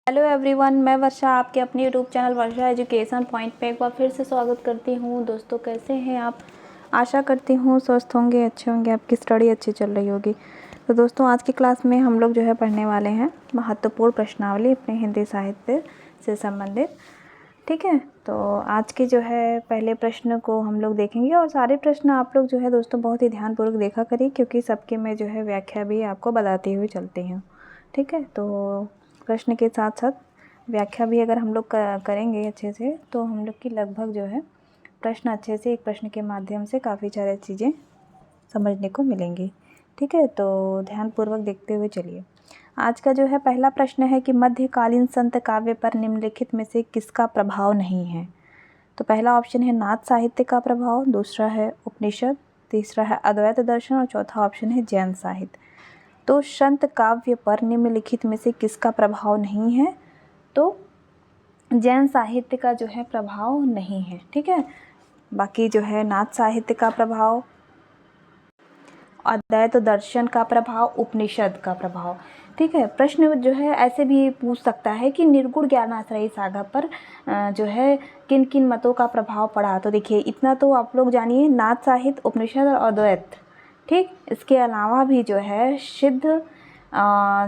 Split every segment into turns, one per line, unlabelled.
Hello everyone, मैं वर्षा आपके अपने यूट्यूब चैनल वर्षा एजुकेशन पॉइंट पे एक बार फिर से स्वागत करती हूँ। दोस्तों, कैसे हैं आप? आशा करती हूँ स्वस्थ होंगे, अच्छे होंगे, आपकी स्टडी अच्छी चल रही होगी। तो दोस्तों, आज की क्लास में हम लोग जो है पढ़ने वाले हैं महत्वपूर्ण प्रश्नावली अपने हिंदी साहित्य से संबंधित। ठीक है, तो आज के जो है पहले प्रश्न को हम लोग देखेंगे और सारे प्रश्न आप लोग जो है दोस्तों बहुत ही ध्यानपूर्वक देखा करिए, क्योंकि सबके मैं जो है व्याख्या भी आपको बताती हुई चलती हूँ। ठीक है, तो प्रश्न के साथ साथ व्याख्या भी अगर हम लोग करेंगे अच्छे से, तो हम लोग की लगभग जो है प्रश्न अच्छे से एक प्रश्न के माध्यम से काफ़ी सारी चीज़ें समझने को मिलेंगी। ठीक है, तो ध्यानपूर्वक देखते हुए चलिए। आज का जो है पहला प्रश्न है कि मध्यकालीन संत काव्य पर निम्नलिखित में से किसका प्रभाव नहीं है? तो पहला ऑप्शन है नाथ साहित्य का प्रभाव, दूसरा है उपनिषद, तीसरा है अद्वैत दर्शन और चौथा ऑप्शन है जैन साहित्य। तो संत काव्य पर निम्नलिखित में से किसका प्रभाव नहीं है? तो जैन साहित्य का जो है प्रभाव नहीं है। ठीक है, बाकी जो है नाथ साहित्य का प्रभाव, अद्वैत दर्शन का प्रभाव, उपनिषद का प्रभाव। ठीक है, प्रश्न जो है ऐसे भी पूछ सकता है कि निर्गुण ज्ञानाश्रयी सागर पर जो है किन किन मतों का प्रभाव पड़ा। तो देखिए, इतना तो आप लोग जानिए, नाथ साहित्य, उपनिषद और अद्वैत। ठीक, इसके अलावा भी जो है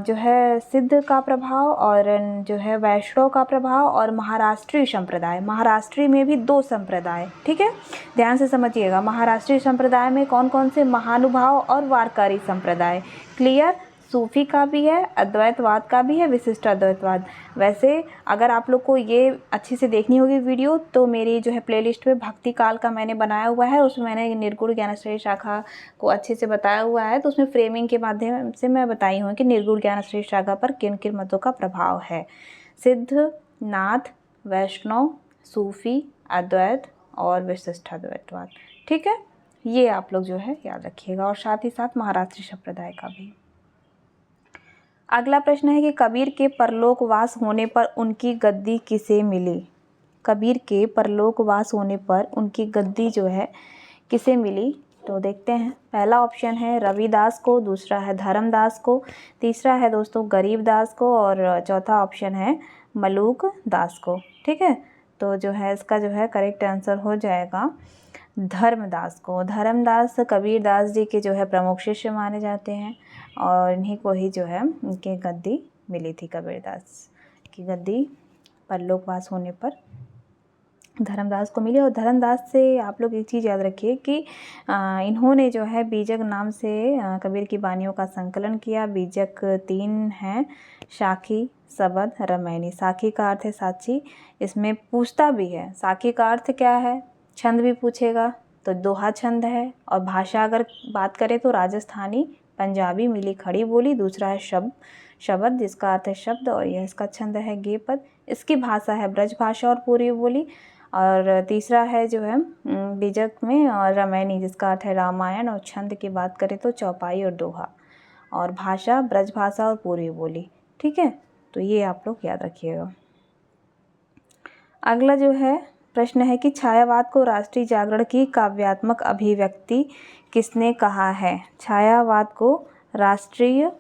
जो है सिद्ध का प्रभाव और जो है वैष्णव का प्रभाव और महाराष्ट्रीय संप्रदाय। महाराष्ट्रीय में भी 2 संप्रदाय। ठीक है, ध्यान से समझिएगा। महाराष्ट्रीय संप्रदाय में कौन कौन से? महानुभाव और वारकरी संप्रदाय। क्लियर? सूफी का भी है, अद्वैतवाद का भी है, विशिष्ट अद्वैतवाद। वैसे अगर आप लोग को ये अच्छी से देखनी होगी वीडियो, तो मेरी जो है प्लेलिस्ट में भक्ति काल का मैंने बनाया हुआ है, उसमें मैंने निर्गुण ज्ञानाश्रयी शाखा को अच्छे से बताया हुआ है। तो उसमें फ्रेमिंग के माध्यम से मैं बताई हूँ कि निर्गुण ज्ञानाश्रयी शाखा पर किन किन मतों का प्रभाव है। सिद्ध, नाथ, वैष्णव, सूफी, अद्वैत और विशिष्ट अद्वैतवाद। ठीक है, ये आप लोग जो है याद रखिएगा, और साथ ही साथ महाराष्ट्रीय संप्रदाय का भी। अगला प्रश्न है कि कबीर के परलोकवास होने पर उनकी गद्दी किसे मिली? कबीर के परलोकवास होने पर उनकी गद्दी जो है किसे मिली? तो देखते हैं। पहला ऑप्शन है रविदास को, दूसरा है धर्मदास को, तीसरा है दोस्तों गरीबदास को और चौथा ऑप्शन है मलूक दास को। ठीक है, तो जो है इसका जो है करेक्ट आंसर हो जाएगा धर्मदास को। धर्मदास कबीरदास जी के जो है प्रमुख शिष्य माने जाते हैं और इन्हीं को ही जो है उनकी गद्दी मिली थी। कबीरदास की गद्दी परलोकवास होने पर धर्मदास को मिली। और धर्मदास से आप लोग एक चीज़ याद रखिए कि इन्होंने जो है बीजक नाम से कबीर की वाणियों का संकलन किया। बीजक 3 हैं, साखी, सबद, रामायणी। साखी का अर्थ है साची, इसमें पूछता भी है साखी का अर्थ क्या है, छंद भी पूछेगा, तो दोहा छंद है। और भाषा अगर बात करें तो राजस्थानी, पंजाबी, मिली खड़ी बोली। दूसरा है शब्द, जिसका अर्थ है शब्द, और यह इसका छंद है गेपद। इसकी भाषा है ब्रज भाषा और पूर्वी बोली। और तीसरा है जो है बीजक में और रामायणी, जिसका अर्थ है रामायण। और छंद की बात करें तो चौपाई और दोहा। और भाषा ब्रज भाषा और पूर्वी बोली। ठीक है, तो ये आप लोग याद रखिएगा। अगला जो है प्रश्न है कि छायावाद को राष्ट्रीय जागरण की काव्यात्मक अभिव्यक्ति किसने कहा है? छायावाद को राष्ट्रीय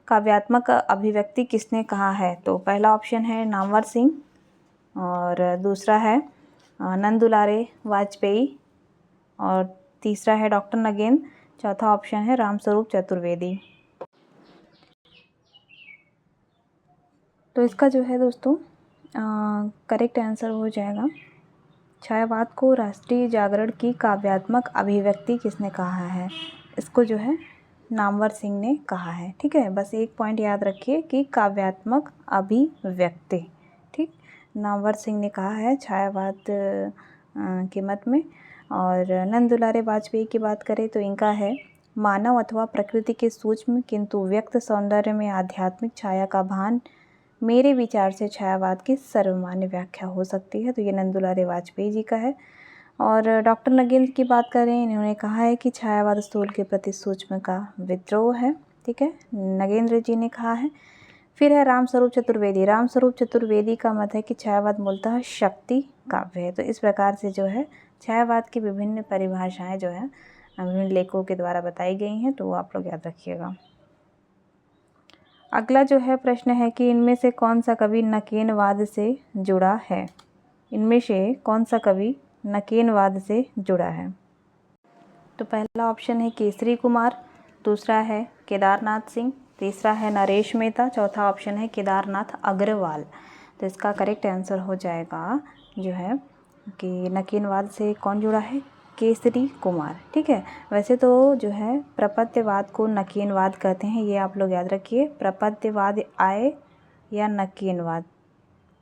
काव्यात्मक अभिव्यक्ति किसने कहा है? तो पहला ऑप्शन है नामवर सिंह और दूसरा है नंदुलारे वाजपेयी और तीसरा है डॉक्टर नगेंद्र, चौथा ऑप्शन है रामस्वरूप चतुर्वेदी। तो इसका जो है दोस्तों करेक्ट आंसर हो जाएगा छायावाद को राष्ट्रीय जागरण की काव्यात्मक अभिव्यक्ति किसने कहा है? इसको जो है नामवर सिंह ने कहा है। ठीक है, बस एक पॉइंट याद रखिए कि काव्यात्मक अभिव्यक्ति। ठीक, नामवर सिंह ने कहा है छायावाद के मत में। और नंदुलारे वाजपेयी की बात करें तो इनका है मानव अथवा प्रकृति के सूक्ष्म किंतु व्यक्त सौंदर्य में आध्यात्मिक छाया का भान मेरे विचार से छायावाद की सर्वमान्य व्याख्या हो सकती है। तो ये नंदुलारे वाजपेयी जी का है। और डॉक्टर नगेंद्र की बात करें, इन्होंने कहा है कि छायावाद स्थूल के प्रति सूक्ष्म का विद्रोह है। ठीक है, नगेंद्र जी ने कहा है। फिर है रामस्वरूप चतुर्वेदी। रामस्वरूप चतुर्वेदी का मत है कि छायावाद मूलतः शक्ति काव्य है। तो इस प्रकार से जो है छायावाद की विभिन्न परिभाषाएं जो है विभिन्न लेखकों के द्वारा बताई गई हैं, तो आप लोग याद रखिएगा। अगला जो है प्रश्न है कि इनमें से कौन सा कवि नकेनवाद से जुड़ा है। इनमें से कौन सा कवि नकेनवाद से जुड़ा है। तो पहला ऑप्शन है केसरी कुमार, दूसरा है केदारनाथ सिंह, तीसरा है नरेश मेहता, चौथा ऑप्शन है केदारनाथ अग्रवाल। तो इसका करेक्ट आंसर हो जाएगा जो है कि नकेनवाद से कौन जुड़ा है, केसरी कुमार। ठीक है, वैसे तो जो है प्रपत्यवाद को नकेनवाद कहते हैं, ये आप लोग याद रखिए। प्रपत्यवाद आय या नकेनवाद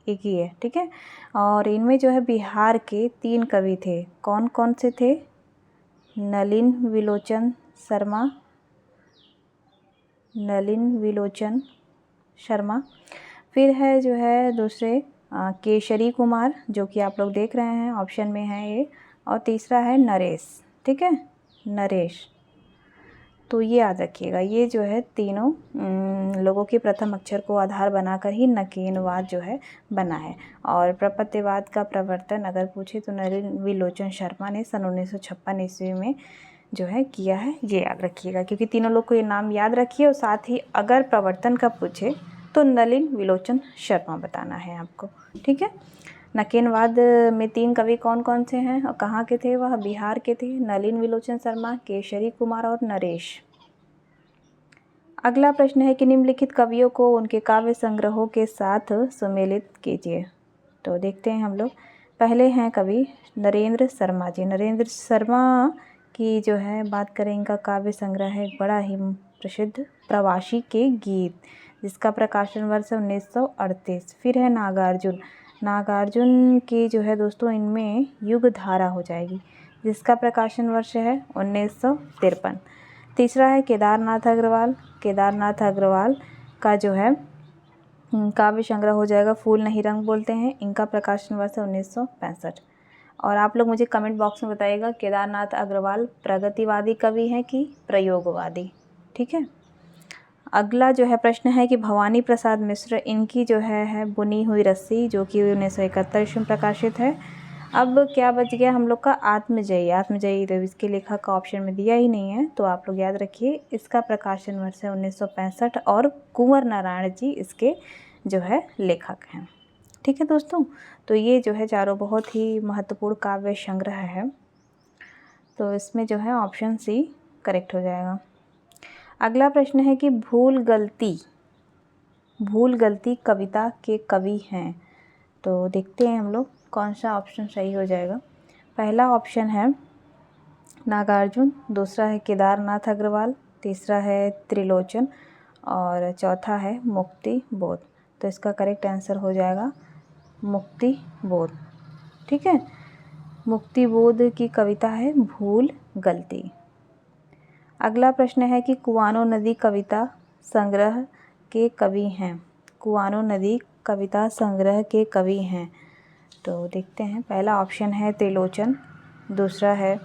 एक ही है। ठीक है, और इनमें जो है बिहार के 3 कवि थे। कौन कौन से थे, नलिन विलोचन शर्मा, नलिन विलोचन शर्मा, फिर है जो है दूसरे केशरी कुमार, जो कि आप लोग देख रहे हैं ऑप्शन में है ये, और तीसरा है नरेश। ठीक है, नरेश। तो ये याद रखिएगा, ये जो है तीनों लोगों के प्रथम अक्षर को आधार बनाकर ही नकेनवाद जो है बना है। और प्रपत्यवाद का प्रवर्तन अगर पूछे तो नलिन विलोचन शर्मा ने सन 1956 ईस्वी में जो है किया है, ये याद रखिएगा। क्योंकि तीनों लोग को ये नाम याद रखिए, और साथ ही अगर प्रवर्तन का पूछे तो नलिन विलोचन शर्मा बताना है आपको। ठीक है, नकेनवाद में 3 कवि कौन कौन से हैं और कहाँ के थे, वह बिहार के थे, नलिन विलोचन शर्मा, केशरी कुमार और नरेश। अगला प्रश्न है कि निम्नलिखित कवियों को उनके काव्य संग्रहों के साथ सम्मिलित कीजिए। तो देखते हैं हम लोग। पहले हैं कवि नरेंद्र शर्मा जी। नरेंद्र शर्मा की जो है बात करें, इनका काव्य संग्रह है बड़ा ही प्रसिद्ध प्रवासी के गीत, जिसका प्रकाशन वर्ष 1938। फिर है नागार्जुन। नागार्जुन की जो है दोस्तों इनमें युग धारा हो जाएगी, जिसका प्रकाशन वर्ष है 1953। तीसरा है केदारनाथ अग्रवाल। केदारनाथ अग्रवाल का जो है काव्य संग्रह हो जाएगा फूल नहीं रंग बोलते हैं, इनका प्रकाशन वर्ष है 1965। और आप लोग मुझे कमेंट बॉक्स में बताइएगा केदारनाथ अग्रवाल प्रगतिवादी कवि हैं कि प्रयोगवादी। ठीक है, अगला जो है प्रश्न है कि भवानी प्रसाद मिश्र, इनकी जो है बुनी हुई रस्सी, जो कि 1971 में प्रकाशित है। अब क्या बच गया हम लोग का, आत्मजयी। आत्मजयी तो इसके लेखक का ऑप्शन में दिया ही नहीं है, तो आप लोग याद रखिए इसका प्रकाशन वर्ष है 1965 और कुंवर नारायण जी इसके जो है लेखक हैं। ठीक है दोस्तों, तो ये जो है चारों बहुत ही महत्वपूर्ण काव्य संग्रह है, तो इसमें जो है ऑप्शन सी करेक्ट हो जाएगा। अगला प्रश्न है कि भूल गलती कविता के कवि हैं। तो देखते हैं हम लोग कौन सा ऑप्शन सही हो जाएगा। पहला ऑप्शन है नागार्जुन, दूसरा है केदारनाथ अग्रवाल, तीसरा है त्रिलोचन और चौथा है मुक्ति बोध। तो इसका करेक्ट आंसर हो जाएगा मुक्ति बोध। ठीक है, मुक्ति बोध की कविता है भूल गलती। अगला प्रश्न है कि कुआनो नदी कविता संग्रह के कवि हैं। कुआनो नदी कविता संग्रह के कवि हैं। तो देखते हैं, पहला ऑप्शन है त्रिलोचन, दूसरा है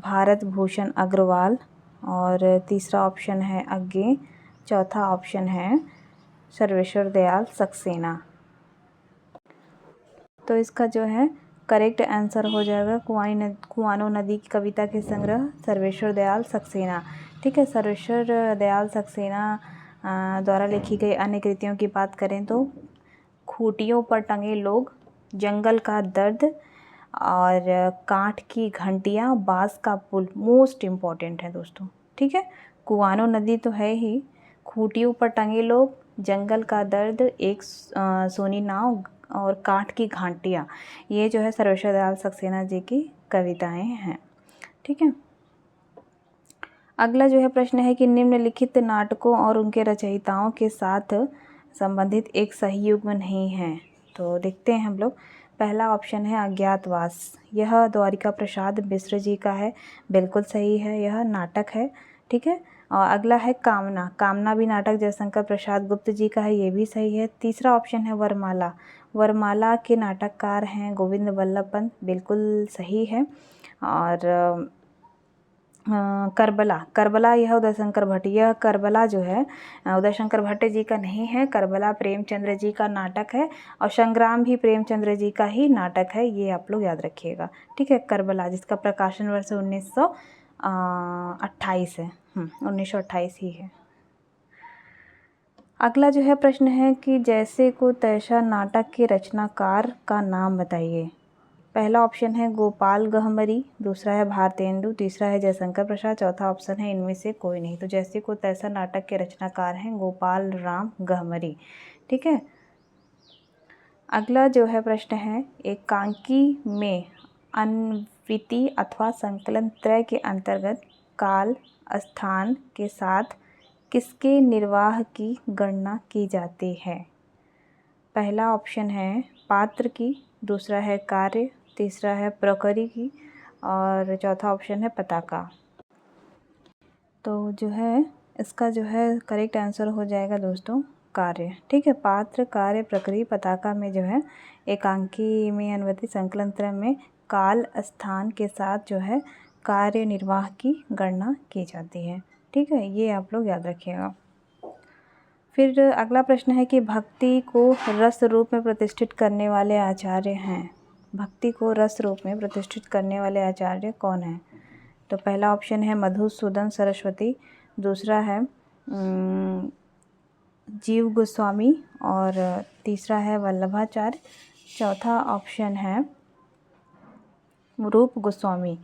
भारत भूषण अग्रवाल और तीसरा ऑप्शन है अज्ञे, चौथा ऑप्शन है सर्वेश्वर दयाल सक्सेना। तो इसका जो है करेक्ट आंसर हो जाएगा कुआनो नदी की कविता के संग्रह सर्वेश्वर दयाल सक्सेना। ठीक है, सर्वेश्वर दयाल सक्सेना द्वारा लिखी गई अन्य कृतियों की बात करें तो खूंटियों पर टंगे लोग, जंगल का दर्द और कांठ की घंटियाँ, बाँस का पुल मोस्ट इम्पॉर्टेंट है दोस्तों। ठीक है, कुआनो नदी तो है ही, खूंटियों पर टंगे लोग, जंगल का दर्द, एक सोनी नाव और कांठ की घंटियाँ, ये जो है सर्वेश्वर दयाल सक्सेना जी की कविताएं हैं। ठीक है, अगला जो है प्रश्न है कि निम्नलिखित नाटकों और उनके रचयिताओं के साथ संबंधित एक सही युग्म नहीं है। तो देखते हैं हम लोग। पहला ऑप्शन है अज्ञातवास, यह द्वारिका प्रसाद मिश्र जी का है, बिल्कुल सही है, यह नाटक है। ठीक है, और अगला है कामना। कामना भी नाटक जयशंकर प्रसाद गुप्त जी का है, ये भी सही है। तीसरा ऑप्शन है वरमाला। वरमाला के नाटककार हैं गोविंद वल्लभ पंत, बिल्कुल सही है। और करबला, करबला यह उदयशंकर भट्ट, यह करबला जो है उदयशंकर भट्ट जी का नहीं है, करबला प्रेमचंद्र जी का नाटक है और संग्राम भी प्रेमचंद्र जी का ही नाटक है, ये आप लोग याद रखिएगा। ठीक है, करबला जिसका प्रकाशन वर्ष 1928 है, 1928 ही है। अगला जो है प्रश्न है कि जैसे को तैसा नाटक के रचनाकार का नाम बताइए। पहला ऑप्शन है गोपाल गहमरी, दूसरा है भारतेंदु, तीसरा है जयशंकर प्रसाद, चौथा ऑप्शन है इनमें से कोई नहीं। तो जैसे को तैसा नाटक के रचनाकार हैं गोपाल राम गहमरी। ठीक है। अगला जो है प्रश्न है एकांकी में अन्विति अथवा संकलन त्रय के अंतर्गत काल स्थान के साथ किसके निर्वाह की गणना की जाती है। पहला ऑप्शन है पात्र की, दूसरा है कार्य, तीसरा है प्रकृति की और चौथा ऑप्शन है पताका। तो जो है इसका जो है करेक्ट आंसर हो जाएगा दोस्तों कार्य। ठीक है। पात्र, कार्य, प्रकृति, पताका में जो है एकांकी में अनुवृत्ति संकलन त्रय में काल स्थान के साथ जो है कार्य निर्वाह की गणना की जाती है। ठीक है, ये आप लोग याद रखिएगा। फिर अगला प्रश्न है कि भक्ति को रस रूप में प्रतिष्ठित करने वाले आचार्य हैं। भक्ति को रस रूप में प्रतिष्ठित करने वाले आचार्य कौन हैं। तो पहला ऑप्शन है मधुसूदन सरस्वती, दूसरा है जीव गोस्वामी और तीसरा है वल्लभाचार्य, चौथा ऑप्शन है रूप गोस्वामी।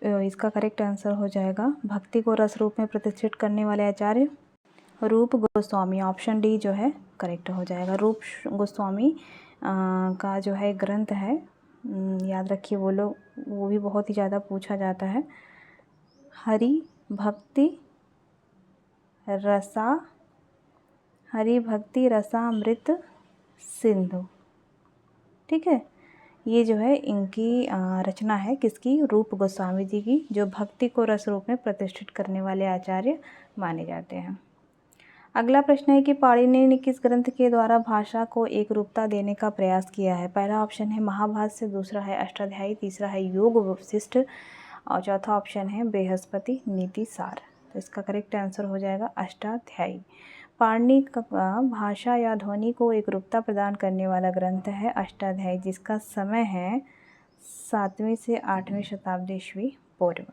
तो इसका करेक्ट आंसर हो जाएगा भक्ति को रस रूप में प्रतिष्ठित करने वाले आचार्य रूप गोस्वामी। ऑप्शन डी जो है करेक्ट हो जाएगा। रूप गोस्वामी का जो है ग्रंथ है, याद रखिए वो भी बहुत ही ज़्यादा पूछा जाता है। हरि भक्ति रसामृत सिंधु। ठीक है, ये जो है इनकी रचना है किसकी, रूप गोस्वामी जी की, जो भक्ति को रस रूप में प्रतिष्ठित करने वाले आचार्य माने जाते हैं। अगला प्रश्न है कि पाणिनि ने किस ग्रंथ के द्वारा भाषा को एक रूपता देने का प्रयास किया है। पहला ऑप्शन है महाभाष्य, दूसरा है अष्टाध्यायी, तीसरा है योग वशिष्ठ और चौथा ऑप्शन है बृहस्पति नीति सार। तो इसका करेक्ट आंसर हो जाएगा अष्टाध्यायी। पाणिनि का भाषा या ध्वनि को एक रूपता प्रदान करने वाला ग्रंथ है अष्टाध्यायी, जिसका समय है 7वीं से 8वीं शताब्दी ईस्वी पूर्व।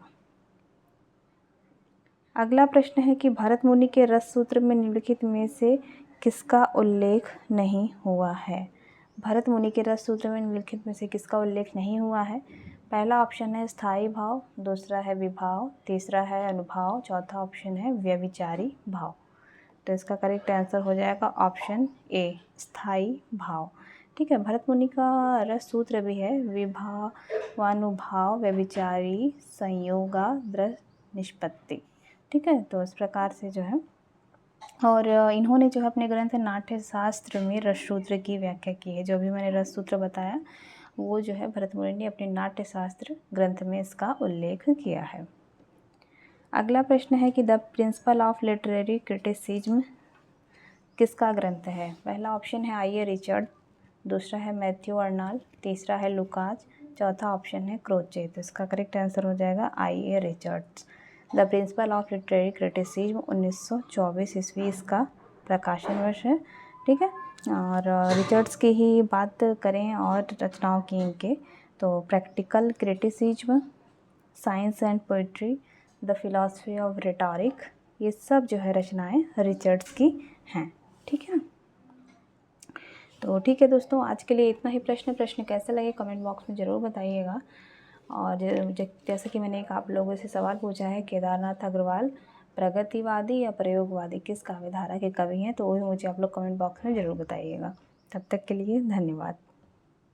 अगला प्रश्न है कि भरत मुनि के रस सूत्र में निम्नलिखित में से किसका उल्लेख नहीं हुआ है। भरत मुनि के रस सूत्र में निम्नलिखित में से किसका उल्लेख नहीं हुआ है। पहला ऑप्शन है स्थायी भाव, दूसरा है विभाव, तीसरा है अनुभाव, चौथा ऑप्शन है व्यभिचारी भाव। तो इसका करेक्ट आंसर हो जाएगा ऑप्शन ए स्थायी भाव। ठीक है, भरत मुनि का रस सूत्र भी है विभावानुभाव व्यभिचारी संयोगाद्र निष्पत्ति। ठीक है, तो इस प्रकार से जो है और इन्होंने जो है अपने ग्रंथ नाट्य शास्त्र में रस सूत्र की व्याख्या की है। जो भी मैंने रस सूत्र बताया वो जो है भरत मुनि ने अपने नाट्य शास्त्र ग्रंथ में इसका उल्लेख किया है। अगला प्रश्न है कि the principle of literary criticism किसका ग्रंथ है। पहला ऑप्शन है आई ए रिचर्ड, दूसरा है मैथ्यू अर्नाल्ड, तीसरा है लुकाच, चौथा ऑप्शन है क्रोचे। तो इसका करेक्ट आंसर हो जाएगा I A Richards. The principle of literary criticism 1924 ईस्वी इसका प्रकाशन वर्ष है। ठीक है, और रिचर्ड्स की ही बात करें और रचनाओं की इनके, तो practical criticism, science and poetry, the philosophy of rhetoric, ये सब जो है रचनाएं रिचर्ड्स की हैं। ठीक है, तो ठीक है दोस्तों, आज के लिए इतना ही। प्रश्न कैसे लगे कमेंट बॉक्स में ज़रूर बताइएगा। और जैसे कि मैंने एक आप लोगों से सवाल पूछा है, केदारनाथ अग्रवाल प्रगतिवादी या प्रयोगवादी किस काव्य धारा के कवि हैं, तो वही मुझे आप लोग कमेंट बॉक्स में ज़रूर बताइएगा। तब तक के लिए धन्यवाद।